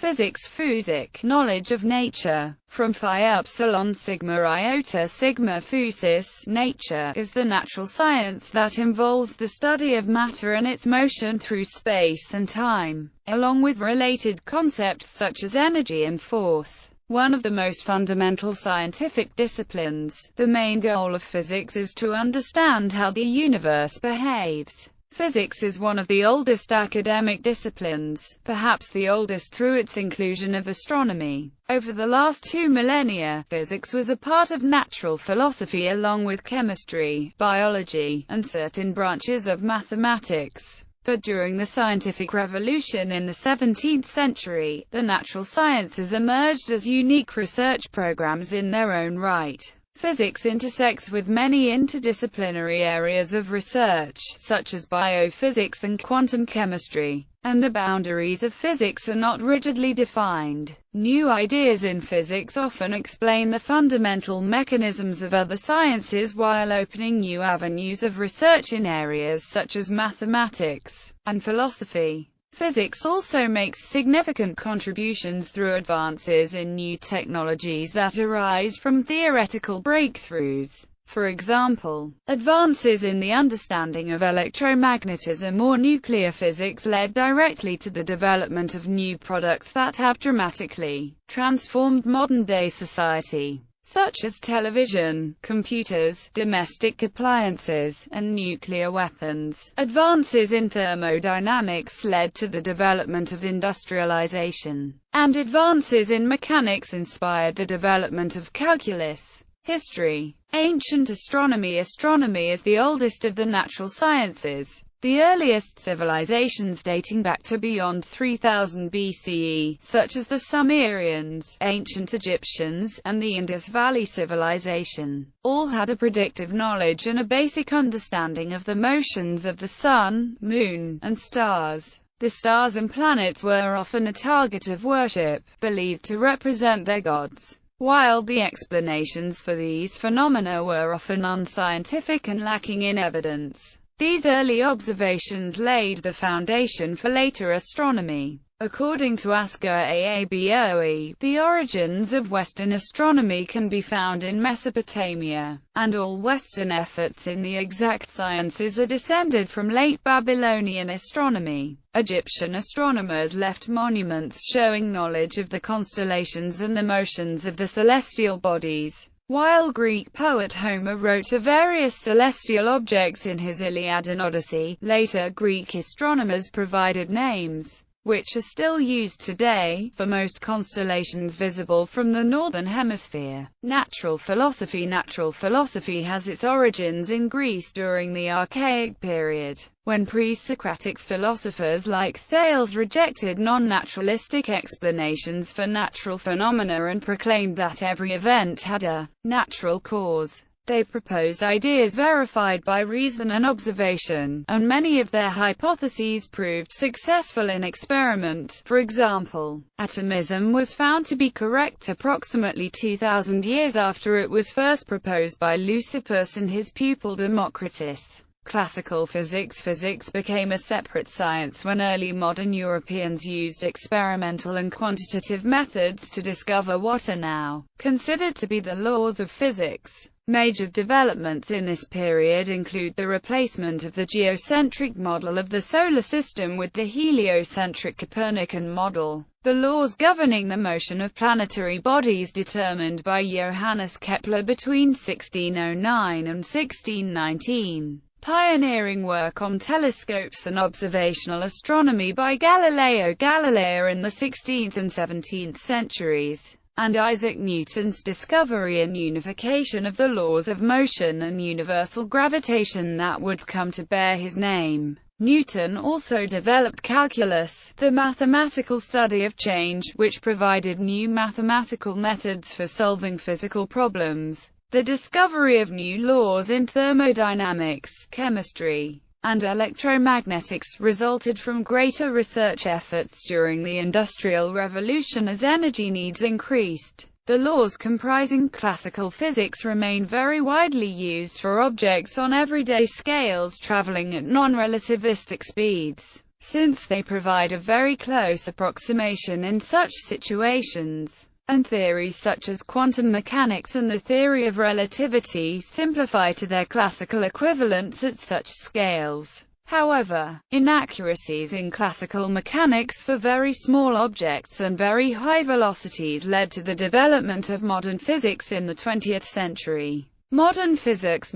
Physics phusik, knowledge of nature. From phi upsilon sigma iota sigma phusis, nature is the natural science that involves the study of matter and its motion through space and time, along with related concepts such as energy and force. One of the most fundamental scientific disciplines, the main goal of physics is to understand how the universe behaves. Physics is one of the oldest academic disciplines, perhaps the oldest through its inclusion of astronomy. Over the last 2 millennia, physics was a part of natural philosophy along with chemistry, biology, and certain branches of mathematics. But during the scientific revolution in the 17th century, the natural sciences emerged as unique research programs in their own right. Physics intersects with many interdisciplinary areas of research, such as biophysics and quantum chemistry, and the boundaries of physics are not rigidly defined. New ideas in physics often explain the fundamental mechanisms of other sciences while opening new avenues of research in areas such as mathematics and philosophy. Physics also makes significant contributions through advances in new technologies that arise from theoretical breakthroughs. For example, advances in the understanding of electromagnetism or nuclear physics led directly to the development of new products that have dramatically transformed modern-day society, such as television, computers, domestic appliances, and nuclear weapons. Advances in thermodynamics led to the development of industrialization, and advances in mechanics inspired the development of calculus. History. Ancient astronomy. Astronomy is the oldest of the natural sciences. The earliest civilizations dating back to beyond 3000 BCE, such as the Sumerians, ancient Egyptians, and the Indus Valley Civilization, all had a predictive knowledge and a basic understanding of the motions of the sun, moon, and stars. The stars and planets were often a target of worship, believed to represent their gods, while the explanations for these phenomena were often unscientific and lacking in evidence. These early observations laid the foundation for later astronomy. According to Asger Aaboe, the origins of Western astronomy can be found in Mesopotamia, and all Western efforts in the exact sciences are descended from late Babylonian astronomy. Egyptian astronomers left monuments showing knowledge of the constellations and the motions of the celestial bodies, while Greek poet Homer wrote of various celestial objects in his Iliad and Odyssey. Later Greek astronomers provided names, which are still used today, for most constellations visible from the northern hemisphere. Natural philosophy. Natural philosophy has its origins in Greece during the Archaic period, when pre-Socratic philosophers like Thales rejected non-naturalistic explanations for natural phenomena and proclaimed that every event had a natural cause. They proposed ideas verified by reason and observation, and many of their hypotheses proved successful in experiment. For example, atomism was found to be correct approximately 2000 years after it was first proposed by Leucippus and his pupil Democritus. Classical physics. Physics became a separate science when early modern Europeans used experimental and quantitative methods to discover what are now considered to be the laws of physics. Major developments in this period include the replacement of the geocentric model of the solar system with the heliocentric Copernican model. The laws governing the motion of planetary bodies determined by Johannes Kepler between 1609 and 1619. Pioneering work on telescopes and observational astronomy by Galileo Galilei in the 16th and 17th centuries, and Isaac Newton's discovery and unification of the laws of motion and universal gravitation that would come to bear his name. Newton also developed calculus, the mathematical study of change, which provided new mathematical methods for solving physical problems. The discovery of new laws in thermodynamics, chemistry, and electromagnetics resulted from greater research efforts during the Industrial Revolution as energy needs increased. The laws comprising classical physics remain very widely used for objects on everyday scales traveling at non-relativistic speeds. since they provide a very close approximation in such situations, and theories such as quantum mechanics and the theory of relativity simplify to their classical equivalents at such scales. However, inaccuracies in classical mechanics for very small objects and very high velocities led to the development of modern physics in the 20th century. Modern physics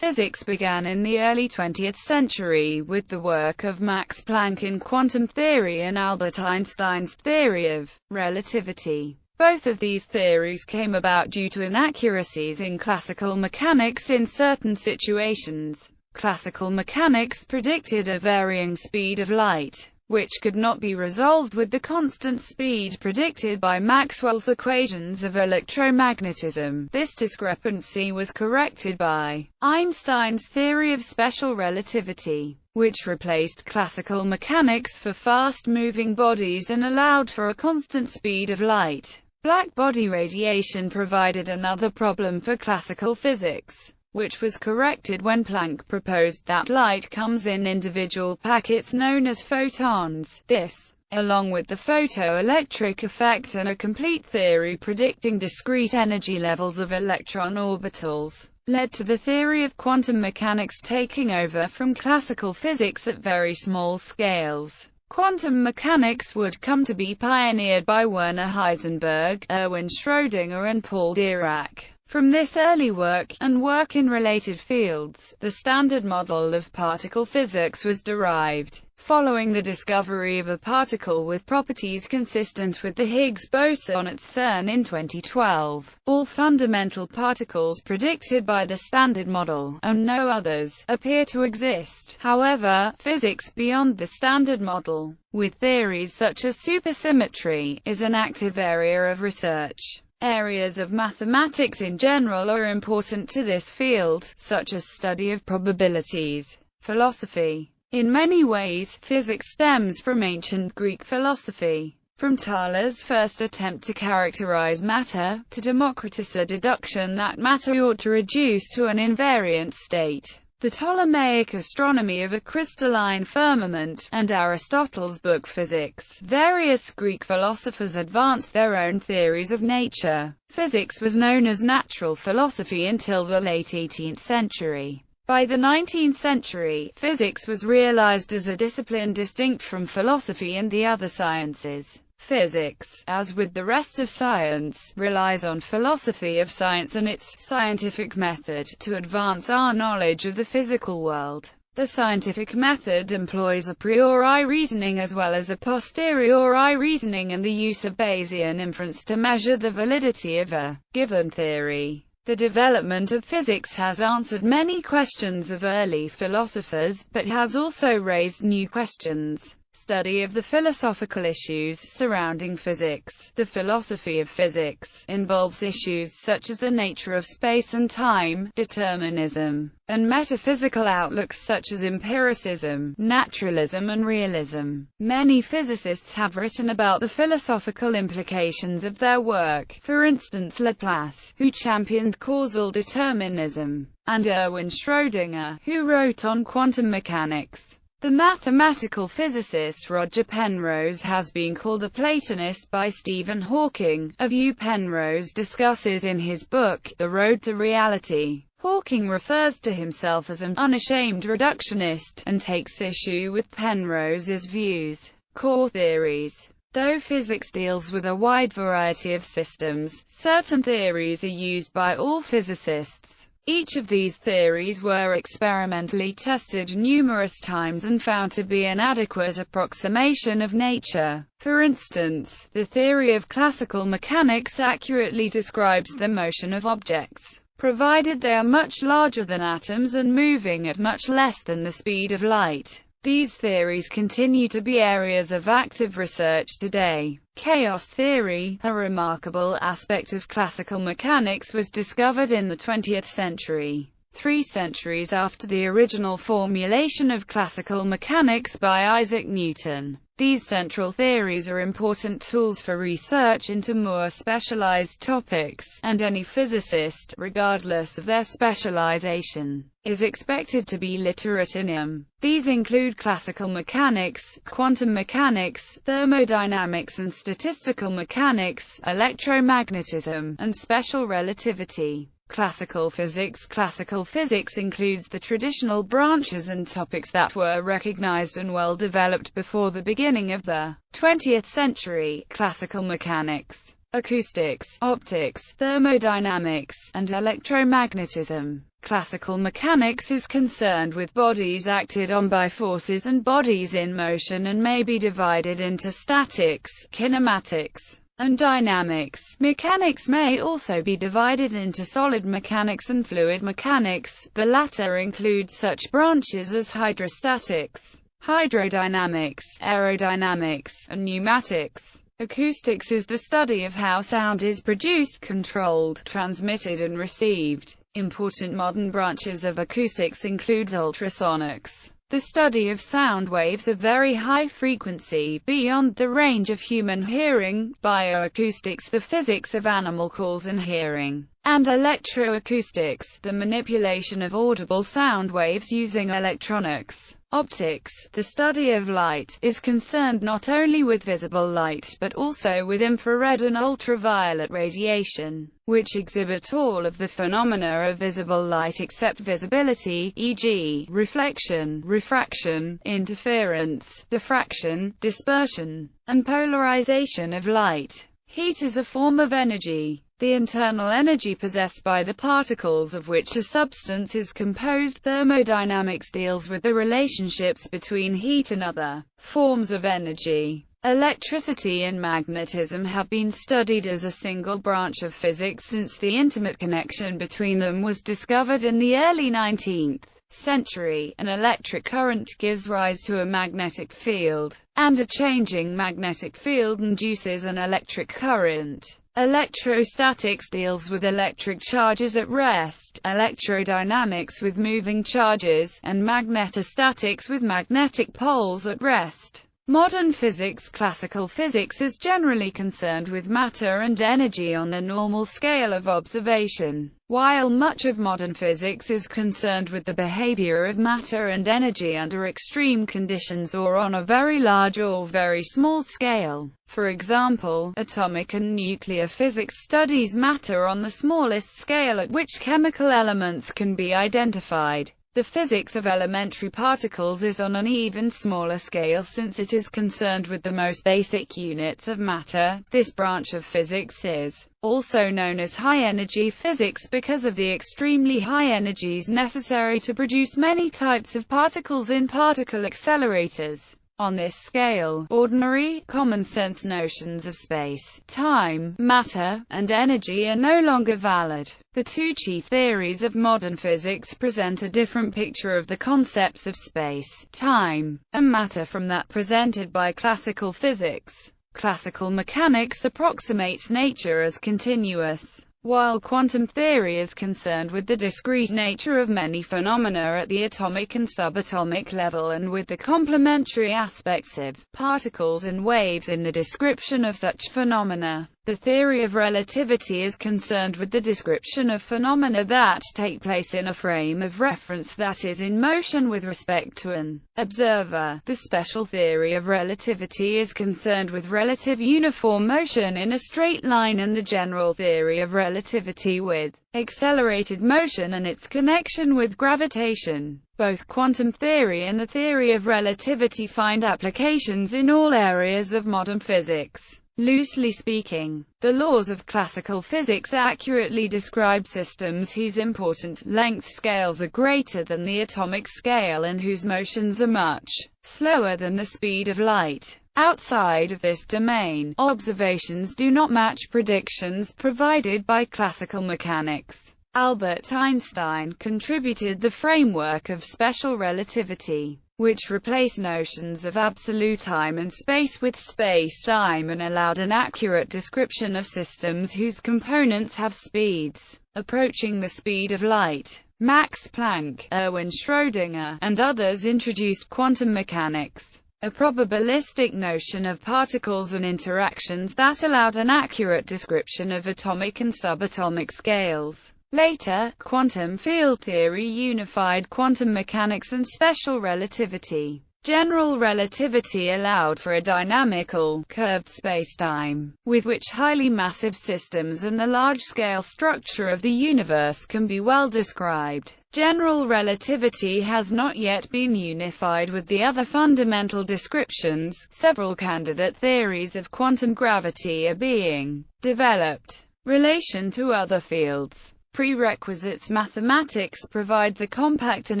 began in the early 20th century with the work of Max Planck in quantum theory and Albert Einstein's theory of relativity. Both of these theories came about due to inaccuracies in classical mechanics in certain situations. Classical mechanics predicted a varying speed of light, which could not be resolved with the constant speed predicted by Maxwell's equations of electromagnetism. This discrepancy was corrected by Einstein's theory of special relativity, which replaced classical mechanics for fast-moving bodies and allowed for a constant speed of light. Black body radiation provided another problem for classical physics, which was corrected when Planck proposed that light comes in individual packets known as photons. This, along with the photoelectric effect and a complete theory predicting discrete energy levels of electron orbitals, led to the theory of quantum mechanics taking over from classical physics at very small scales. Quantum mechanics would come to be pioneered by Werner Heisenberg, Erwin Schrödinger and Paul Dirac. From this early work, and work in related fields, the standard model of particle physics was derived. Following the discovery of a particle with properties consistent with the Higgs boson at CERN in 2012, all fundamental particles predicted by the standard model, and no others, appear to exist. However, physics beyond the standard model, with theories such as supersymmetry, is an active area of research. Areas of mathematics in general are important to this field, such as study of probabilities, philosophy. In many ways, physics stems from ancient Greek philosophy. From Thales's first attempt to characterize matter, to Democritus' deduction that matter ought to reduce to an invariant state, the Ptolemaic astronomy of a crystalline firmament, and Aristotle's book Physics, various Greek philosophers advanced their own theories of nature. Physics was known as natural philosophy until the late 18th century. By the 19th century, physics was realized as a discipline distinct from philosophy and the other sciences. Physics, as with the rest of science, relies on philosophy of science and its scientific method to advance our knowledge of the physical world. The scientific method employs a priori reasoning as well as a posteriori reasoning and the use of Bayesian inference to measure the validity of a given theory. The development of physics has answered many questions of early philosophers, but has also raised new questions. Study of the philosophical issues surrounding physics. The philosophy of physics involves issues such as the nature of space and time, determinism, and metaphysical outlooks such as empiricism, naturalism and realism. Many physicists have written about the philosophical implications of their work, for instance Laplace, who championed causal determinism, and Erwin Schrödinger, who wrote on quantum mechanics. The mathematical physicist Roger Penrose has been called a Platonist by Stephen Hawking, a view Penrose discusses in his book, The Road to Reality. Hawking refers to himself as an unashamed reductionist, and takes issue with Penrose's views. Core theories. Though physics deals with a wide variety of systems, certain theories are used by all physicists. Each of these theories were experimentally tested numerous times and found to be an adequate approximation of nature. For instance, the theory of classical mechanics accurately describes the motion of objects, provided they are much larger than atoms and moving at much less than the speed of light. These theories continue to be areas of active research today. Chaos theory, a remarkable aspect of classical mechanics, was discovered in the 20th century. 3 centuries after the original formulation of classical mechanics by Isaac Newton. These central theories are important tools for research into more specialized topics, and any physicist, regardless of their specialization, is expected to be literate in them. These include classical mechanics, quantum mechanics, thermodynamics and statistical mechanics, electromagnetism, and special relativity. Classical physics. Classical physics includes the traditional branches and topics that were recognized and well developed before the beginning of the 20th century. Classical mechanics, acoustics, optics, thermodynamics, and electromagnetism. Classical mechanics is concerned with bodies acted on by forces and bodies in motion, and may be divided into statics, kinematics, and dynamics. Mechanics may also be divided into solid mechanics and fluid mechanics. The latter include such branches as hydrostatics, hydrodynamics, aerodynamics, and pneumatics. Acoustics is the study of how sound is produced, controlled, transmitted and received. Important modern branches of acoustics include ultrasonics, the study of sound waves of very high frequency, beyond the range of human hearing; bioacoustics, the physics of animal calls and hearing; and electroacoustics, the manipulation of audible sound waves using electronics. Optics, the study of light, is concerned not only with visible light but also with infrared and ultraviolet radiation, which exhibit all of the phenomena of visible light except visibility, e.g., reflection, refraction, interference, diffraction, dispersion, and polarization of light. Heat is a form of energy. The internal energy possessed by the particles of which a substance is composed. Thermodynamics deals with the relationships between heat and other forms of energy. Electricity and magnetism have been studied as a single branch of physics since the intimate connection between them was discovered in the early 19th century. An electric current gives rise to a magnetic field, and a changing magnetic field induces an electric current. Electrostatics deals with electric charges at rest, electrodynamics with moving charges, and magnetostatics with magnetic poles at rest. Modern physics. Classical physics is generally concerned with matter and energy on the normal scale of observation, while much of modern physics is concerned with the behavior of matter and energy under extreme conditions or on a very large or very small scale. For example, atomic and nuclear physics studies matter on the smallest scale at which chemical elements can be identified. The physics of elementary particles is on an even smaller scale since it is concerned with the most basic units of matter. This branch of physics is also known as high-energy physics because of the extremely high energies necessary to produce many types of particles in particle accelerators. On this scale, ordinary, common-sense notions of space, time, matter, and energy are no longer valid. The two chief theories of modern physics present a different picture of the concepts of space, time, and matter from that presented by classical physics. Classical mechanics approximates nature as continuous, while quantum theory is concerned with the discrete nature of many phenomena at the atomic and subatomic level and with the complementary aspects of particles and waves in the description of such phenomena. The theory of relativity is concerned with the description of phenomena that take place in a frame of reference that is in motion with respect to an observer. The special theory of relativity is concerned with relative uniform motion in a straight line, and the general theory of relativity with accelerated motion and its connection with gravitation. Both quantum theory and the theory of relativity find applications in all areas of modern physics. Loosely speaking, the laws of classical physics accurately describe systems whose important length scales are greater than the atomic scale and whose motions are much slower than the speed of light. Outside of this domain, observations do not match predictions provided by classical mechanics. Albert Einstein contributed the framework of special relativity, which replaced notions of absolute time and space with space-time and allowed an accurate description of systems whose components have speeds approaching the speed of light. Max Planck, Erwin Schrödinger, and others introduced quantum mechanics a probabilistic notion of particles and interactions that allowed an accurate description of atomic and subatomic scales. Later, quantum field theory unified quantum mechanics and special relativity. General relativity allowed for a dynamical, curved spacetime, with which highly massive systems and the large-scale structure of the universe can be well described. General relativity has not yet been unified with the other fundamental descriptions. Several candidate theories of quantum gravity are being developed. Relation to other fields. Prerequisites. Mathematics provides a compact and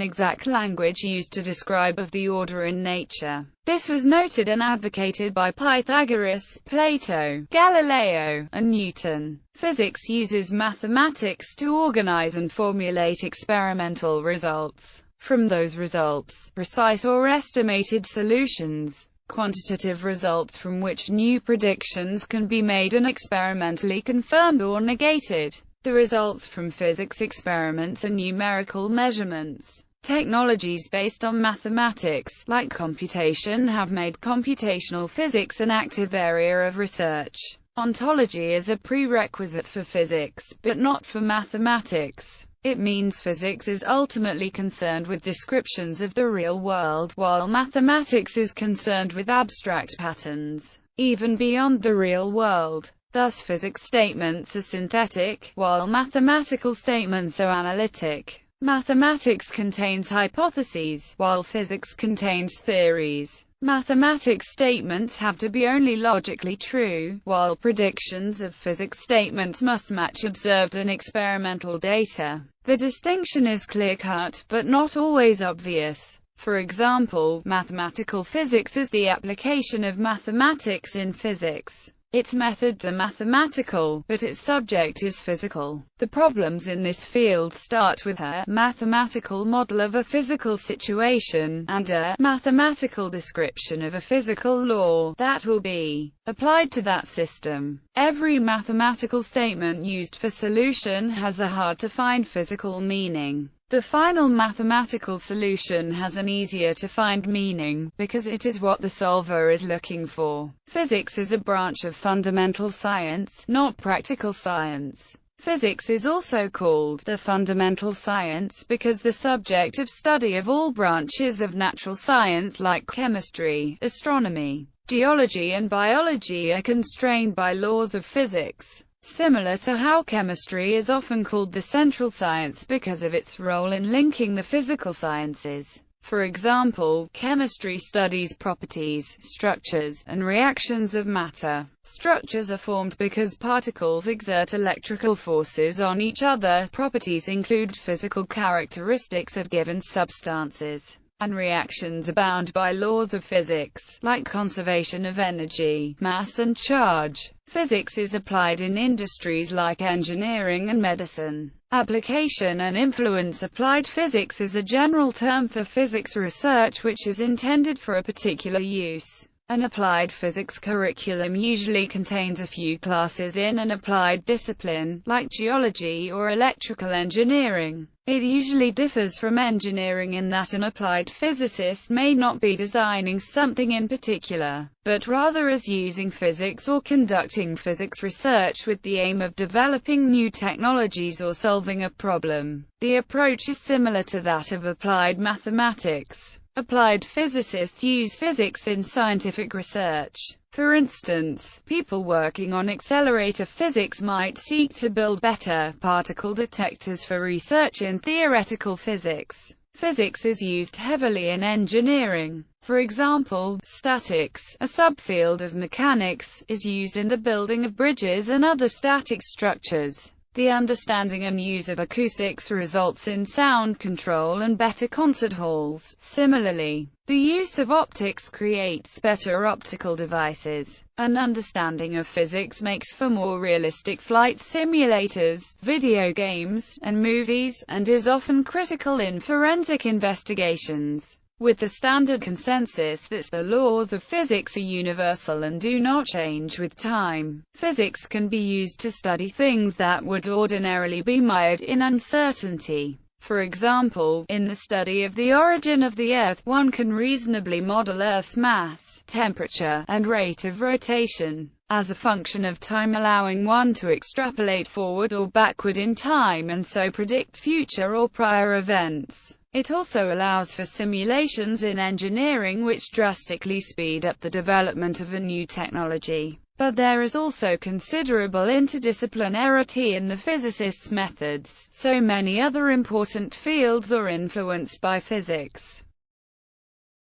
exact language used to describe of the order in nature. This was noted and advocated by Pythagoras, Plato, Galileo, and Newton. Physics uses mathematics to organize and formulate experimental results. From those results, precise or estimated solutions, quantitative results from which new predictions can be made and experimentally confirmed or negated. The results from physics experiments and numerical measurements. Technologies based on mathematics, like computation, have made computational physics an active area of research. Ontology is a prerequisite for physics, but not for mathematics. It means physics is ultimately concerned with descriptions of the real world, while mathematics is concerned with abstract patterns, even beyond the real world. Thus physics statements are synthetic, while mathematical statements are analytic. Mathematics contains hypotheses, while physics contains theories. Mathematics statements have to be only logically true, while predictions of physics statements must match observed and experimental data. The distinction is clear-cut, but not always obvious. For example, mathematical physics is the application of mathematics in physics. Its methods are mathematical, but its subject is physical. The problems in this field start with a mathematical model of a physical situation, and a mathematical description of a physical law that will be applied to that system. Every mathematical statement used for solution has a hard-to-find physical meaning. The final mathematical solution has an easier-to-find meaning, because it is what the solver is looking for. Physics is a branch of fundamental science, not practical science. Physics is also called the fundamental science because the subject of study of all branches of natural science like chemistry, astronomy, geology and biology are constrained by laws of physics. Similar to how chemistry is often called the central science because of its role in linking the physical sciences. For example, chemistry studies properties, structures, and reactions of matter. Structures are formed because particles exert electrical forces on each other. Properties include physical characteristics of given substances. And reactions are bound by laws of physics, like conservation of energy, mass and charge. Physics is applied in industries like engineering and medicine. Application and influence. Applied physics is a general term for physics research which is intended for a particular use. An applied physics curriculum usually contains a few classes in an applied discipline, like geology or electrical engineering. It usually differs from engineering in that an applied physicist may not be designing something in particular, but rather is using physics or conducting physics research with the aim of developing new technologies or solving a problem. The approach is similar to that of applied mathematics. Applied physicists use physics in scientific research. For instance, people working on accelerator physics might seek to build better particle detectors for research in theoretical physics. Physics is used heavily in engineering. For example, statics, a subfield of mechanics, is used in the building of bridges and other static structures. The understanding and use of acoustics results in sound control and better concert halls. Similarly, the use of optics creates better optical devices. An understanding of physics makes for more realistic flight simulators, video games, and movies, and is often critical in forensic investigations. With the standard consensus that the laws of physics are universal and do not change with time, physics can be used to study things that would ordinarily be mired in uncertainty. For example, in the study of the origin of the Earth, one can reasonably model Earth's mass, temperature, and rate of rotation as a function of time, allowing one to extrapolate forward or backward in time and so predict future or prior events. It also allows for simulations in engineering which drastically speed up the development of a new technology. But there is also considerable interdisciplinarity in the physicists' methods. So many other important fields are influenced by physics.